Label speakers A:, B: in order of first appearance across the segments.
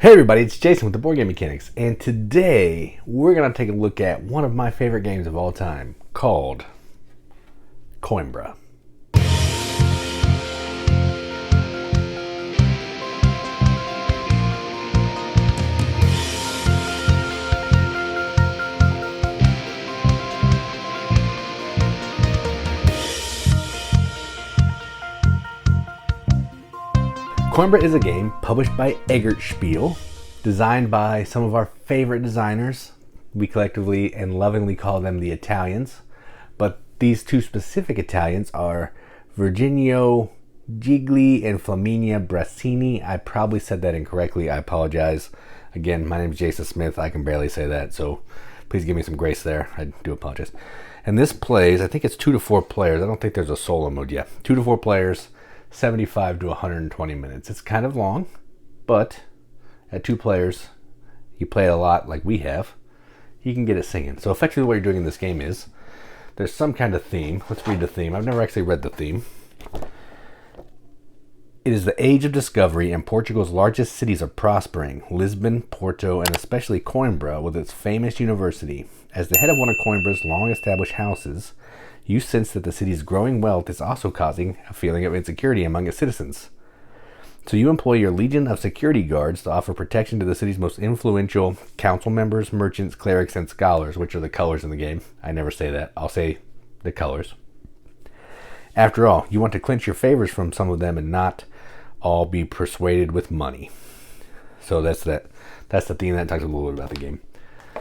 A: Hey everybody, it's Jason with the Board Game Mechanics, and today we're going to take a look at one of my favorite games of all time called Coimbra. Coimbra is a game published by Spiel, designed by some of our favorite designers. We collectively and lovingly call them the Italians, but these two specific Italians are Virginio Gigli and Flaminia Brassini. I probably said that incorrectly. I apologize. Again, my name is Jason Smith. I can barely say that, so please give me some grace there. I do apologize. And this plays, I think it's 2 to 4 players. I don't think there's a solo mode yet. 2 to 4 players. 75 to 120 minutes. It's kind of long, but at 2 players, you play a lot like we have, you can get it singing. So effectively what you're doing in this game is, there's some kind of theme. Let's read the theme. I've never actually read the theme. It is the age of discovery and Portugal's largest cities are prospering. Lisbon, Porto, and especially Coimbra with its famous university. As the head of one of Coimbra's long-established houses, you sense that the city's growing wealth is also causing a feeling of insecurity among its citizens. So you employ your legion of security guards to offer protection to the city's most influential council members, merchants, clerics, and scholars, which are the colors in the game. I never say that. I'll say the colors. After all, you want to clinch your favors from some of them and not all be persuaded with money. So that's that. That's the theme that talks a little bit about the game.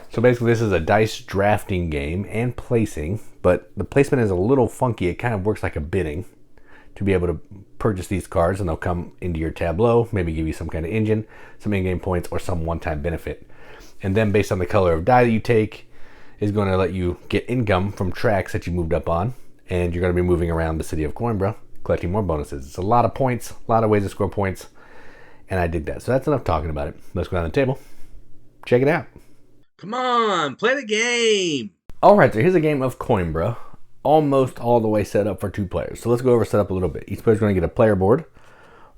A: So basically this is a dice drafting game and placing, but the placement is a little funky. It kind of works like a bidding to be able to purchase these cards, and they'll come into your tableau, maybe give you some kind of engine, some in-game points, or some one-time benefit. And then based on the color of die that you take is going to let you get income from tracks that you moved up on, and you're going to be moving around the city of Coimbra collecting more bonuses. It's a lot of points, a lot of ways to score points, and I dig that. So that's enough talking about it. Let's go down the table. Check it out.
B: Come on, play the game.
A: Alright, so here's a game of Coimbra, almost all the way set up for 2 players. So let's go over setup a little bit. Each player's going to get a player board.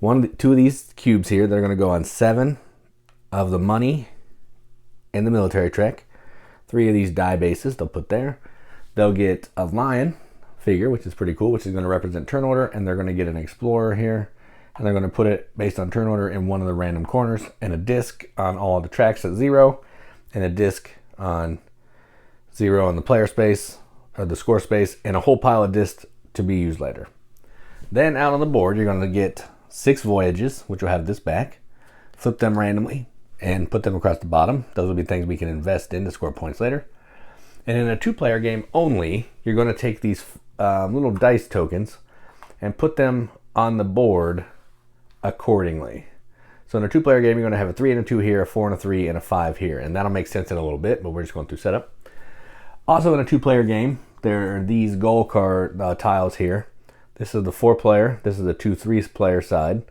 A: 2 of these cubes here, they're going to go on 7 of the money and the military track. 3 of these die bases they'll put there. They'll get a lion figure, which is pretty cool, which is going to represent turn order, and they're going to get an explorer here. And they're going to put it based on turn order in one of the random corners, and a disc on all the tracks at 0. And a disc on 0 on the player space, or the score space, and a whole pile of discs to be used later. Then out on the board, you're going to get 6 voyages, which will have this back. Flip them randomly and put them across the bottom. Those will be things we can invest in to score points later. And in a 2-player game only, you're going to take these little dice tokens and put them on the board accordingly. So in a 2-player game, you're going to have a 3 and a 2 here, a 4 and a 3, and a 5 here. And that'll make sense in a little bit, but we're just going through setup. Also in a 2-player game, there are these goal card tiles here. This is the 4-player. This is the 2-3-player side.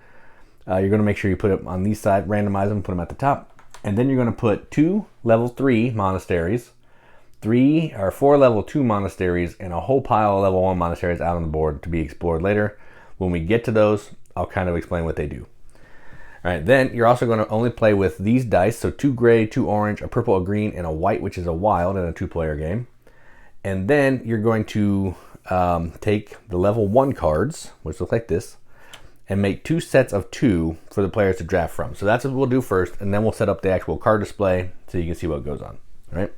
A: You're going to make sure you put it on these sides, randomize them, put them at the top. And then you're going to put 2 level 3 monasteries, 3 or 4 level 2 monasteries, and a whole pile of level 1 monasteries out on the board to be explored later. When we get to those, I'll kind of explain what they do. All right, then you're also going to only play with these dice, so 2 gray, 2 orange, a purple, a green, and a white, which is a wild in a 2-player game. And then you're going to take the level 1 cards, which look like this, and make 2 sets of 2 for the players to draft from. So that's what we'll do first, and then we'll set up the actual card display so you can see what goes on. All right.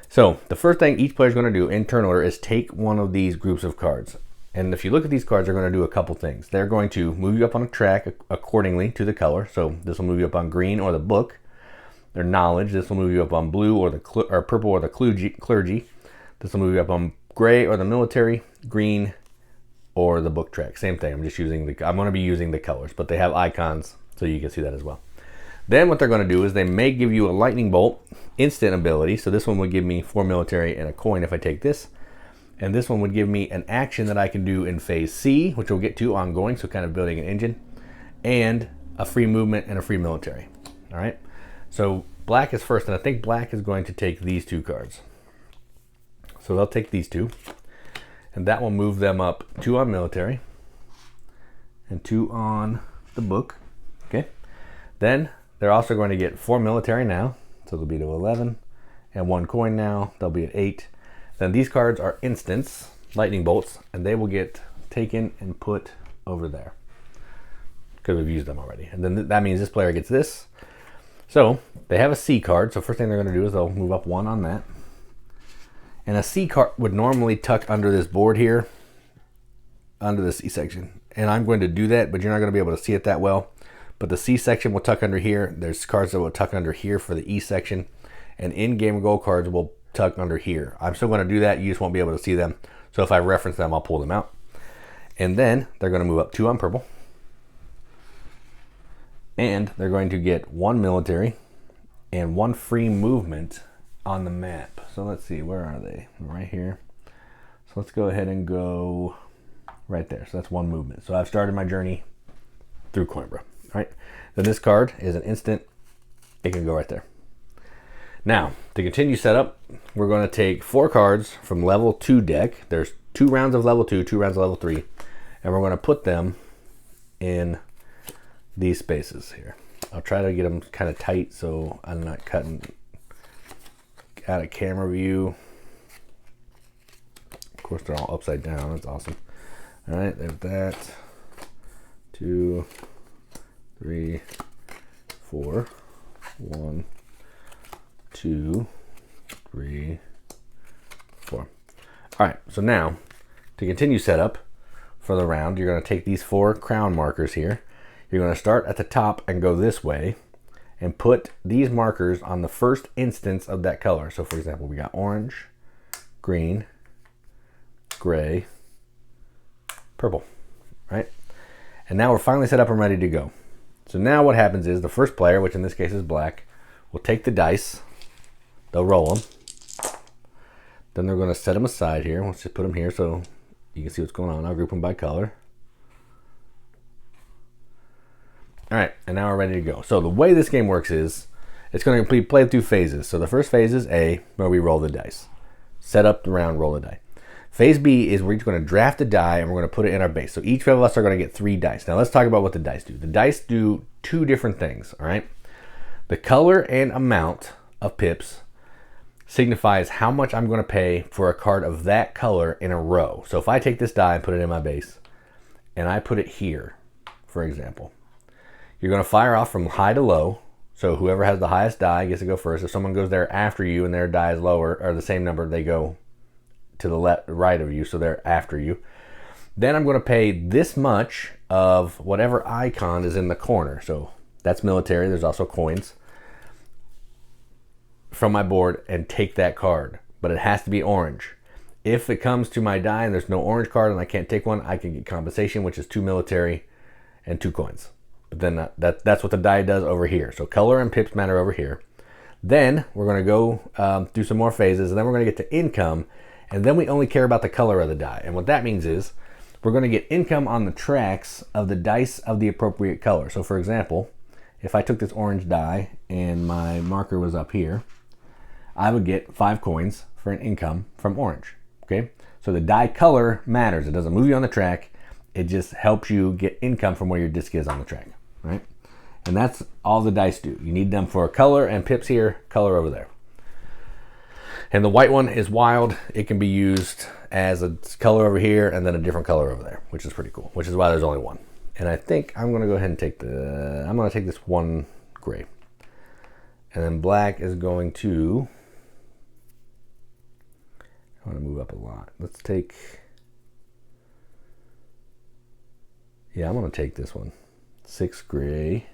A: So the first thing each player is going to do in turn order is take one of these groups of cards. And if you look at these cards, they're going to do a couple things. They're going to move you up on a track accordingly to the color. So this will move you up on green or the book. Their knowledge. This will move you up on blue or the purple or the clergy. This will move you up on gray or the military, green or the book track. Same thing. I'm going to be using the colors, but they have icons so you can see that as well. Then what they're going to do is they may give you a lightning bolt instant ability. So this one would give me 4 military and a coin if I take this. And this one would give me an action that I can do in phase C, which we'll get to ongoing, so kind of building an engine, and a free movement and a free military. All right. So black is first, and I think black is going to take these 2 cards. So they'll take these 2, and that will move them up 2 on military and 2 on the book. Okay. Then they're also going to get 4 military now, so they'll be to 11, and 1 coin now, they'll be at 8. Then these cards are instants, lightning bolts, and they will get taken and put over there because we've used them already. And then that means this player gets this. So they have a C card, so first thing they're going to do is they'll move up 1 on that. And a C card would normally tuck under this board here, under the C section. And I'm going to do that, but you're not going to be able to see it that well. But the C section will tuck under here. There's cards that will tuck under here for the E section. And in-game goal cards will tuck under here. I'm still going to do that. You just won't be able to see them. So if I reference them, I'll pull them out. And then they're going to move up 2 on purple. And they're going to get 1 military and 1 free movement on the map. So let's see, where are they? Right here. So let's go ahead and go right there. So that's 1 movement. So I've started my journey through Coimbra. All right. Then this card is an instant. It can go right there. Now, to continue setup, we're going to take 4 cards from level 2 deck. There's 2 rounds of level 2, 2 rounds of level 3, and we're going to put them in these spaces here. I'll try to get them kind of tight so I'm not cutting out of camera view. Of course, they're all upside down. That's awesome. All right, there's that. 2, 3, 4. 1, 2, 3, 4. All right, so now to continue setup for the round, you're going to take these 4 crown markers here. You're going to start at the top and go this way and put these markers on the first instance of that color. So for example, we got orange, green, gray, purple, right? And now we're finally set up and ready to go. So now what happens is the first player, which in this case is black, will take the dice. They'll roll them. Then they're going to set them aside here. Let's just put them here so you can see what's going on. I'll group them by color. All right, and now we're ready to go. So the way this game works is it's going to be played through phases. So the first phase is A, where we roll the dice. Set up the round, roll the die. Phase B is we're each going to draft a die and we're going to put it in our base. So each of us are going to get 3 dice. Now let's talk about what the dice do. The dice do 2 different things, all right? The color and amount of pips signifies how much I'm going to pay for a card of that color in a row. So if I take this die and put it in my base and I put it here, for example, you're going to fire off from high to low. So whoever has the highest die gets to go first. If someone goes there after you and their die is lower or the same number, they go to the left, right of you, so they're after you. Then I'm going to pay this much of whatever icon is in the corner. So that's military. There's also coins from my board and take that card, but it has to be orange. If it comes to my die and there's no orange card and I can't take one, I can get compensation, which is 2 military and 2 coins. But then that's what the die does over here. So color and pips matter over here. Then we're going to go through some more phases, and then we're going to get to income, and then we only care about the color of the die. And what that means is we're going to get income on the tracks of the dice of the appropriate color. So for example, if I took this orange die and my marker was up here, I would get 5 coins for an income from orange. Okay, so the die color matters. It doesn't move you on the track. It just helps you get income from where your disc is on the track, right? And that's all the dice do. You need them for color and pips here, color over there. And the white one is wild. It can be used as a color over here and then a different color over there, which is pretty cool, which is why there's only 1. And I think I'm going to go ahead and take this 1 gray. And then black is going to, I want to move up a lot. Let's take, yeah, I'm going to take this one. 6 gray.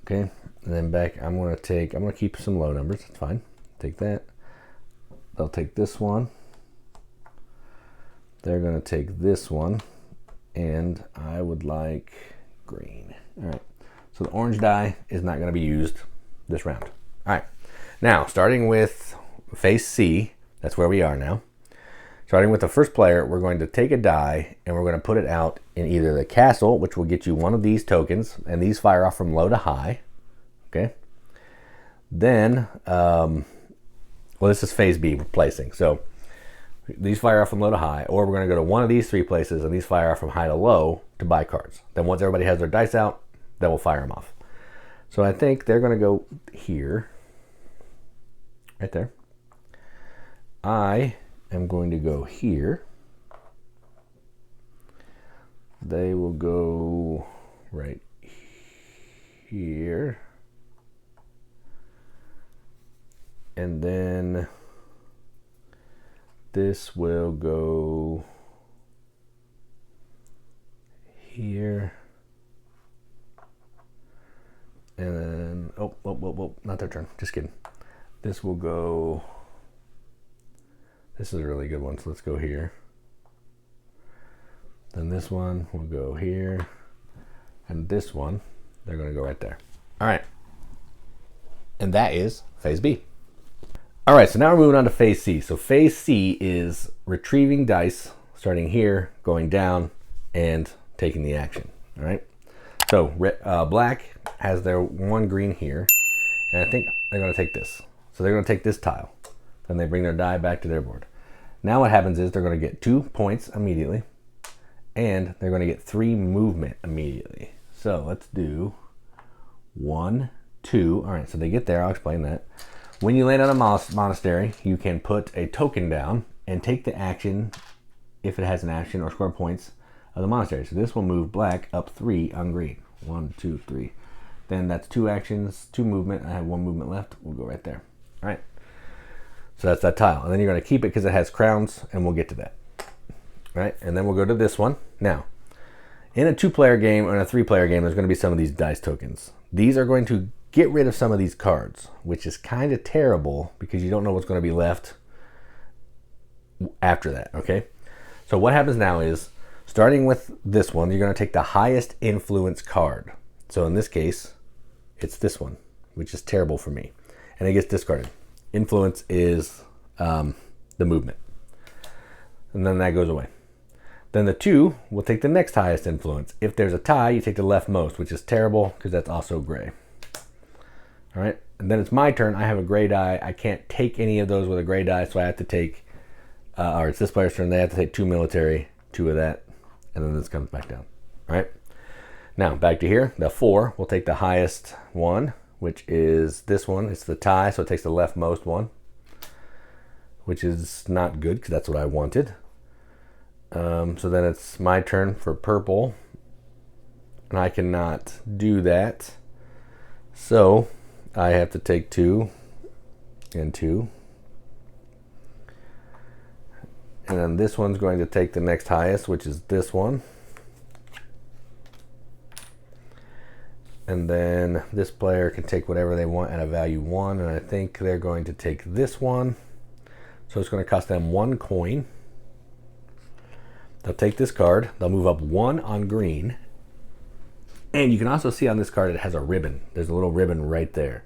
A: Okay, and then back, I'm going to keep some low numbers. That's fine. Take that. They'll take this one. They're going to take this one. And I would like green. All right. So the orange die is not going to be used this round. All right. Now, starting with phase C, that's where we are now. Starting with the first player, we're going to take a die and we're going to put it out in either the castle, which will get you one of these tokens, and these fire off from low to high. Okay. Then, well, this is phase B, replacing. So these fire off from low to high, or we're going to go to one of these 3 places and these fire off from high to low to buy cards. Then once everybody has their dice out, then we'll fire them off. So I think they're going to go here. Right there. I am going to go here. They will go right here. And then this will go here. And then, oh, not their turn. Just kidding. This will go, this is a really good one, so let's go here. Then this one will go here. And this one, they're going to go right there. All right. And that is phase B. All right, so now we're moving on to phase C. So phase C is retrieving dice, starting here, going down, and taking the action. All right. So black has their one green here, and I think they're going to take this. So they're going to take this tile. Then they bring their die back to their board. Now what happens is they're going to get 2 points immediately, and they're going to get 3 movement immediately. So let's do 1, 2. All right, so they get there. I'll explain that. When you land on a monastery, you can put a token down and take the action, if it has an action, or score points of the monastery. So this will move black up 3 on green. 1, 2, 3. Then that's 2 actions, 2 movement. I have 1 movement left. We'll go right there. All right. So that's that tile. And then you're going to keep it because it has crowns, and we'll get to that. All right. And then we'll go to this one. Now, in a 2-player game or in a 3-player game, there's going to be some of these dice tokens. These are going to get rid of some of these cards, which is kind of terrible because you don't know what's going to be left after that, okay? So what happens now is, starting with this one, you're going to take the highest influence card. So in this case, it's this one, which is terrible for me. And it gets discarded. Influence is the movement. And then that goes away. Then the 2 will take the next highest influence. If there's a tie, you take the leftmost, which is terrible because that's also gray. All right, and then it's my turn. I have a gray die. I can't take any of those with a gray die, so I have to take, or it's this player's turn. They have to take 2 military, 2 of that, and then this comes back down. All right, now back to here. The 4 will take the highest one, which is this one. It's the tie, so it takes the leftmost one, which is not good because that's what I wanted. So then it's my turn for purple, and I cannot do that. So I have to take 2 and 2. And then this one's going to take the next highest, which is this one. And then this player can take whatever they want at a value 1. And I think they're going to take this one. So it's going to cost them 1 coin. They'll take this card. They'll move up 1 on green. And you can also see on this card it has a ribbon. There's a little ribbon right there.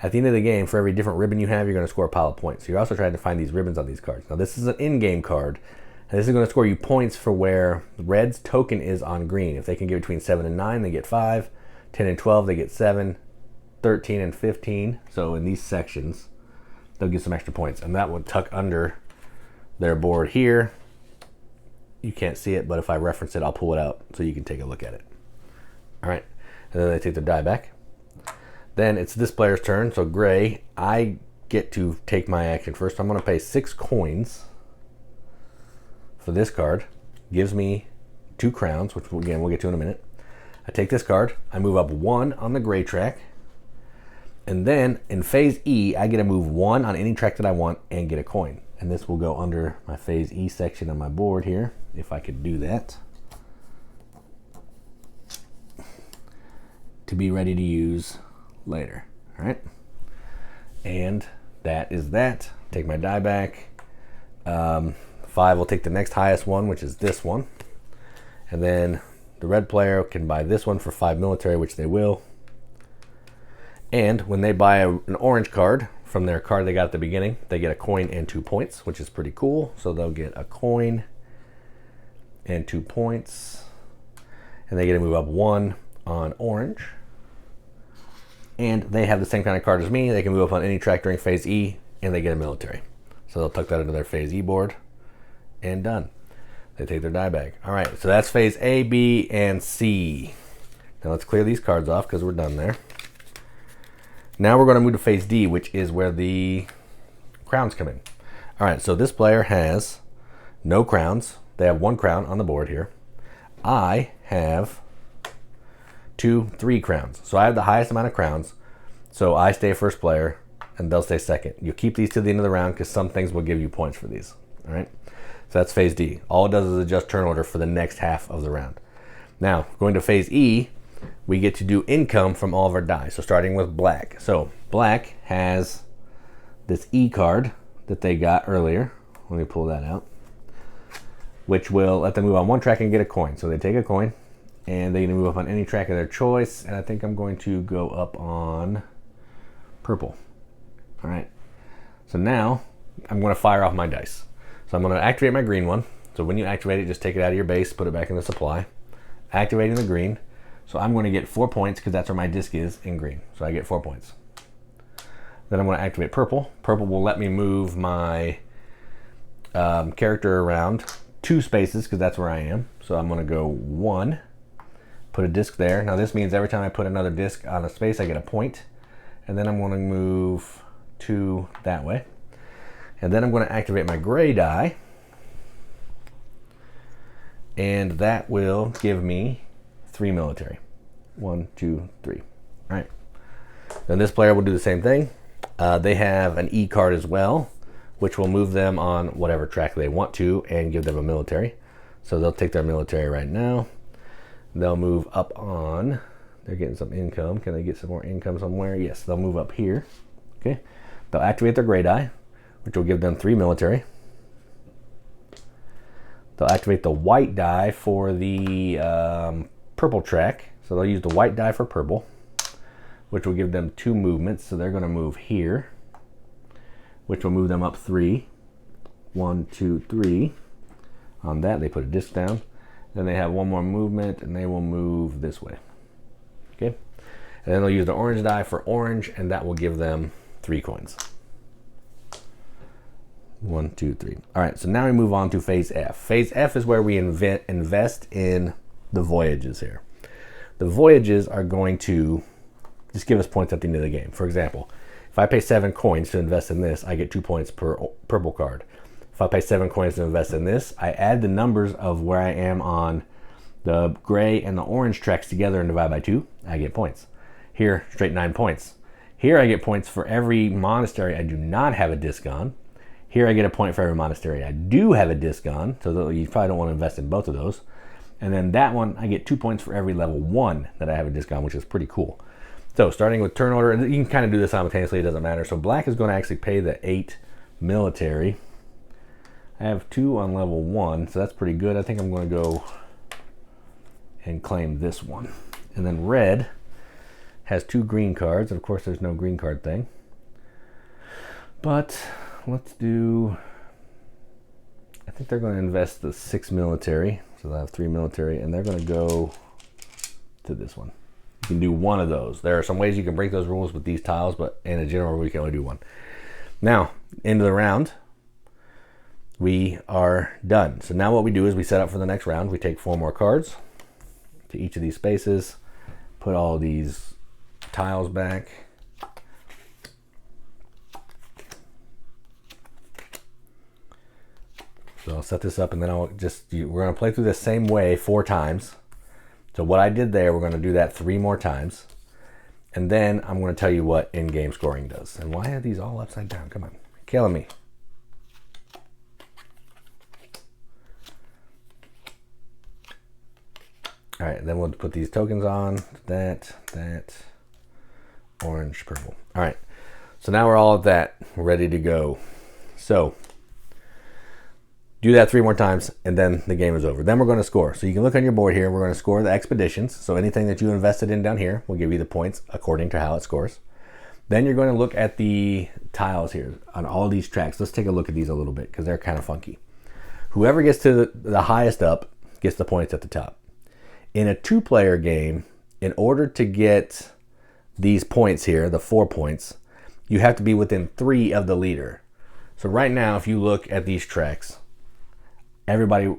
A: At the end of the game, for every different ribbon you have, you're going to score a pile of points. So you're also trying to find these ribbons on these cards. Now this is an in-game card, and this is going to score you points for where red's token is on green. If they can get between 7 and 9, they get 5. 10 and 12, they get 7. 13 and 15. So in these sections, they'll get some extra points. And that would tuck under their board here. You can't see it, but if I reference it, I'll pull it out so you can take a look at it. All right, and then they take their die back. Then it's this player's turn, so gray, I get to take my action first. I'm going to pay 6 coins for this card. Gives me 2 crowns, which again, we'll get to in a minute. I take this card, I move up 1 on the gray track, and then in phase E, I get to move 1 on any track that I want and get a coin. And this will go under my phase E section on my board here, if I could do that, to be ready to use later. All right, and that is that. Take my die back. 5 will take the next highest one, which is this one, and then the red player can buy this one for 5 military, which they will. And when they buy an orange card from their card they got at the beginning, they get a coin and 2 points, which is pretty cool. So they'll get a coin and 2 points, and they get to move up 1 on orange. And they have the same kind of card as me. They can move up on any track during phase E, and they get a military. So they'll tuck that into their phase E board, and done. They take their die back. All right, so that's phase A, B, and C. Now let's clear these cards off because we're done there. Now we're going to move to phase D, which is where the crowns come in. All right, so this player has no crowns. They have 1 crown on the board here. I have 2, 3 crowns. So I have the highest amount of crowns. So I stay first player, and they'll stay second. You keep these to the end of the round because some things will give you points for these. All right, so that's phase D. All it does is adjust turn order for the next half of the round. Now, going to phase E, we get to do income from all of our die. So starting with black. So black has this E card that they got earlier. Let me pull that out. Which will let them move on 1 track and get a coin. So they take a coin, and they can move up on any track of their choice. And I think I'm going to go up on purple. All right. So now I'm going to fire off my dice. So I'm going to activate my green one. So when you activate it, just take it out of your base, put it back in the supply. Activating the green. So I'm going to get 4 points because that's where my disc is in green. So I get 4 points. Then I'm going to activate purple. Purple will let me move my character around 2 spaces because that's where I am. So I'm going to go 1, put a disc there. Now this means every time I put another disc on a space, I get a point. And then I'm going to move 2 that way. And then I'm going to activate my gray die. And that will give me 3 military. 1, 2, 3. All right. Then this player will do the same thing. They have an E card as well, which will move them on whatever track they want to and give them a military. So they'll take their military right now. They'll move up on, they're getting some income. Can they get some more income somewhere? Yes, they'll move up here. Okay. They'll activate their gray die, which will give them 3 military. They'll activate the white die for the purple track. So they'll use the white die for purple, which will give them 2 movements. So they're going to move here, which will move them up 3. 1, 2, 3. On that, they put a disc down. Then they have 1 more movement, and they will move this way. Okay. And then they'll use the orange die for orange, and that will give them 3 coins. 1, 2, 3. All right, so now we move on to phase F. Phase F is where we invest in the voyages here. The voyages are going to just give us points at the end of the game. For example, if I pay 7 coins to invest in this, I get 2 points per purple card. If I pay 7 coins to invest in this, I add the numbers of where I am on the gray and the orange tracks together and divide by 2, I get points. Here, straight 9 points. Here I get points for every monastery I do not have a disc on. Here I get a point for every monastery I do have a disc on, so you probably don't want to invest in both of those. And then that one, I get 2 points for every level 1 that I have a disc on, which is pretty cool. So starting with turn order, and you can kind of do this simultaneously, it doesn't matter. So black is going to actually pay the 8 military. I have 2 on level 1, so that's pretty good. I think I'm going to go and claim this one. And then red has 2 green cards. Of course, there's no green card thing. But let's do, I think they're going to invest the 6 military. So they'll have 3 military, and they're going to go to this one. You can do one of those. There are some ways you can break those rules with these tiles, but in a general rule, you can only do one. Now, into the round, we are done. So now what we do is we set up for the next round. We take 4 more cards to each of these spaces, put all these tiles back. So I'll set this up, and then we're going to play through the same way 4 times. So what I did there, we're going to do that 3 more times. And then I'm going to tell you what in-game scoring does. And why are these all upside down? Come on, you're killing me. All right, then we'll put these tokens on. That, orange, purple. All right, so now we're all at that. We're ready to go. So do that 3 more times, and then the game is over. Then we're going to score. So you can look on your board here. We're going to score the expeditions. So anything that you invested in down here will give you the points according to how it scores. Then you're going to look at the tiles here on all these tracks. Let's take a look at these a little bit because they're kind of funky. Whoever gets to the highest up gets the points at the top. In a 2-player game, in order to get these points here, the 4 points, you have to be within 3 of the leader. So right now, if you look at these tracks, everybody,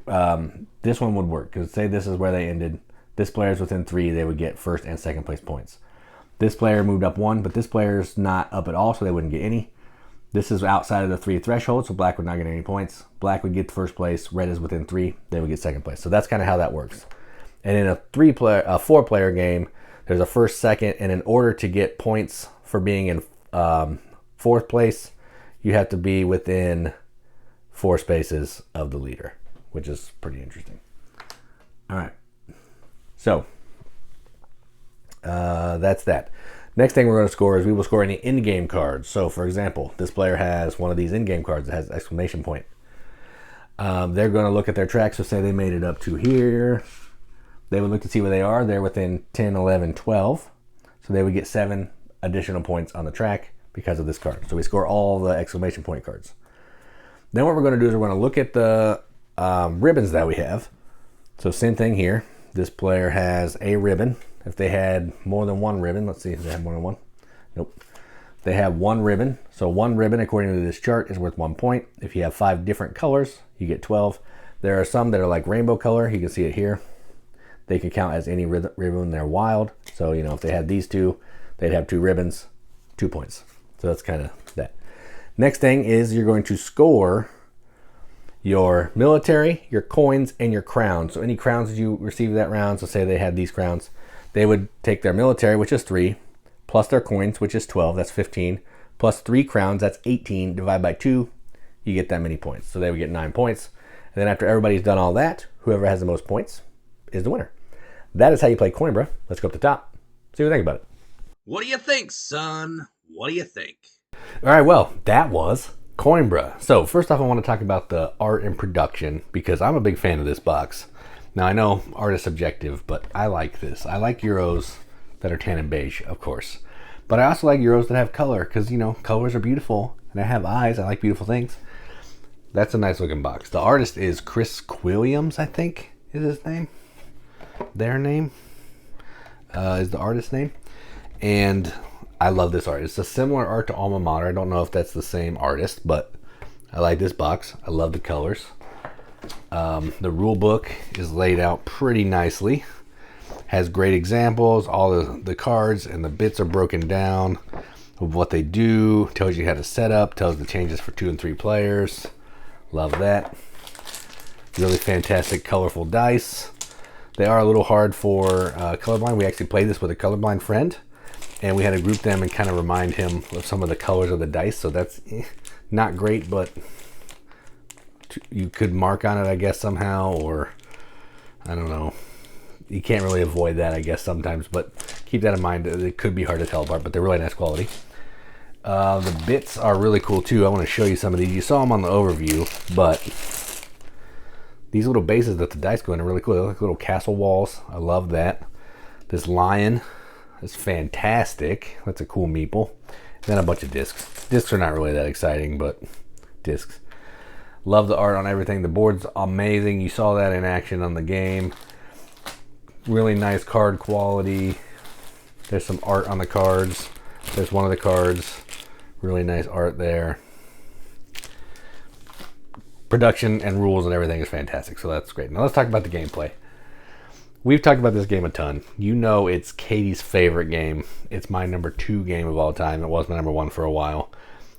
A: this one would work because say this is where they ended. This player's within 3, they would get first and second place points. This player moved up 1, but this player's not up at all, so they wouldn't get any. This is outside of the 3 threshold, so black would not get any points. Black would get first place. Red is within 3. They would get second place. So that's kind of how that works. And in a 4-player game, there's a first, second, and in order to get points for being in 4th place, you have to be within 4 spaces of the leader, which is pretty interesting. All right. So that's that. Next thing we're going to score is we will score any in-game cards. So, for example, this player has one of these in-game cards that has exclamation point. They're going to look at their track. So say they made it up to here. They would look to see where they are. They're within 10, 11, 12. So they would get 7 additional points on the track because of this card. So we score all the exclamation point cards. Then what we're going to do is we're going to look at the ribbons that we have. So same thing here. This player has a ribbon. If they had more than 1 ribbon, let's see if they have more than 1. Nope. They have 1 ribbon. So 1 ribbon, according to this chart, is worth 1 point. If you have 5 different colors, you get 12. There are some that are like rainbow color. You can see it here. They can count as any ribbon. They're wild. So, you know, if they had these 2, they'd have 2 ribbons, 2 points. So that's kind of that. Next thing is you're going to score your military, your coins, and your crowns. So any crowns that you receive that round, so say they had these crowns, they would take their military, which is 3, plus their coins, which is 12, that's 15, plus 3 crowns, that's 18, divide by 2, you get that many points. So they would get 9 points. And then after everybody's done all that, whoever has the most points is the winner. That is how you play Coimbra. Let's go up the top. See what you think about it.
B: What do you think, son? What do you think?
A: All right, well, that was Coimbra. So first off, I want to talk about the art and production because I'm a big fan of this box. Now, I know art is subjective, but I like this. I like Euros that are tan and beige, of course. But I also like Euros that have color because, you know, colors are beautiful. And I have eyes. I like beautiful things. That's a nice looking box. The artist is Chris Quilliams, I think is his name. Their name is the artist's name. And I love this art. It's a similar art to Alma Mater. I don't know if that's the same artist, but I like this box. I love the colors. The rule book is laid out pretty nicely. Has great examples. All the cards and the bits are broken down of what they do. Tells you how to set up. Tells the changes for 2 and 3 players. Love that. Really fantastic, colorful dice. They are a little hard for colorblind. We actually played this with a colorblind friend, and we had to group them and kind of remind him of some of the colors of the dice. So that's not great, but you could mark on it, I guess, somehow, or I don't know. You can't really avoid that, I guess, sometimes, but keep that in mind. It could be hard to tell apart, but they're really nice quality. The bits are really cool, too. I want to show you some of these. You saw them on the overview, but these little bases that the dice go in are really cool. They're like little castle walls. I love that. This lion is fantastic. That's a cool meeple. And then a bunch of discs. Discs are not really that exciting, but discs. Love the art on everything. The board's amazing. You saw that in action on the game. Really nice card quality. There's some art on the cards. There's one of the cards. Really nice art there. Production and rules and everything is fantastic, so that's great. Now let's talk about the gameplay. We've talked about this game a ton. You know it's Katie's favorite game. It's my number 2 game of all time. It was my number 1 for a while.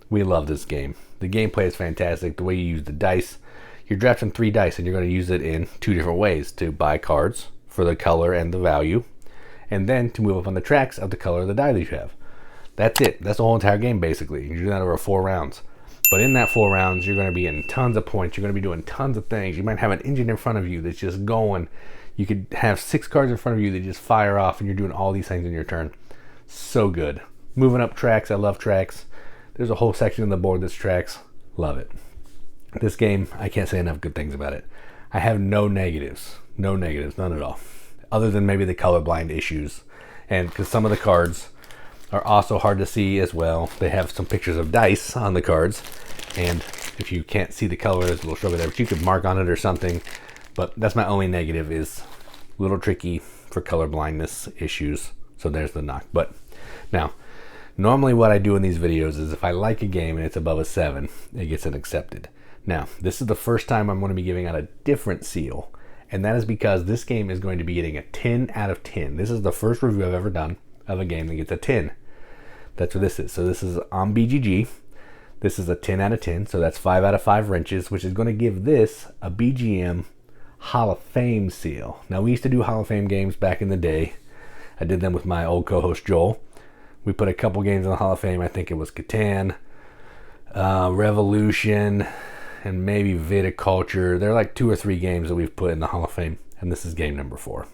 A: We love this game. The gameplay is fantastic. The way you use the dice. You're drafting 3 dice and you're going to use it in 2 different ways. To buy cards for the color and the value. And then to move up on the tracks of the color of the die that you have. That's it. That's the whole entire game basically. You do that over 4 rounds. But in that 4 rounds, you're going to be getting tons of points. You're going to be doing tons of things. You might have an engine in front of you that's just going. You could have 6 cards in front of you that just fire off, and you're doing all these things in your turn. So good. Moving up tracks. I love tracks. There's a whole section on the board that's tracks. Love it. This game, I can't say enough good things about it. I have no negatives. No negatives. None at all. Other than maybe the colorblind issues. And because some of the cards are also hard to see as well. They have some pictures of dice on the cards, and if you can't see the color, there's a little struggle there, but you could mark on it or something. But that's my only negative, is a little tricky for color blindness issues. So there's the knock. But now, normally what I do in these videos is if I like a game and it's above a 7, it gets an accepted. Now, this is the first time I'm going to be giving out a different seal, and that is because this game is going to be getting a 10 out of 10. This is the first review I've ever done of a game that gets a 10. That's what this is. So this is on BGG. This is a 10 out of 10. So that's 5 out of 5 wrenches, which is going to give this a BGM Hall of Fame seal. Now, we used to do Hall of Fame games back in the day. I did them with my old co-host Joel. We put a couple games in the Hall of Fame. I think it was Catan, Revolution, and maybe Viticulture. There are like 2 or 3 games that we've put in the Hall of Fame, and this is game number 4.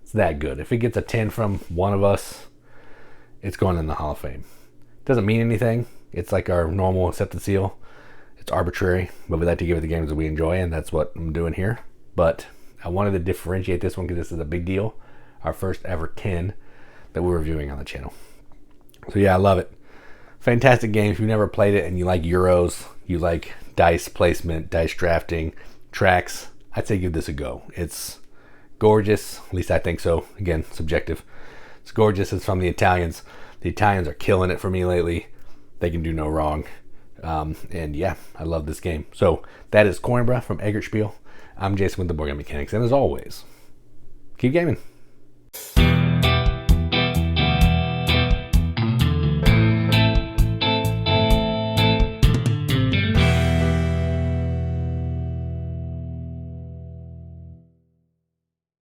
A: It's that good. If it gets a 10 from one of us, it's going in the Hall of Fame. Doesn't mean anything. It's like our normal accepted seal. It's arbitrary, but we like to give it the games that we enjoy, and that's what I'm doing here. But I wanted to differentiate this one because this is a big deal. Our first ever 10 that we're reviewing on the channel. So yeah, I love it. Fantastic game. If you've never played it and you like Euros, you like dice placement, dice drafting, tracks, I'd say give this a go. It's gorgeous. At least I think so. Again, subjective. It's gorgeous. It's from the Italians. The Italians are killing it for me lately. They can do no wrong. And yeah, I love this game. So that is Coimbra from Eggertspiel. I'm Jason with the Boardgame Mechanics. And as always, keep gaming.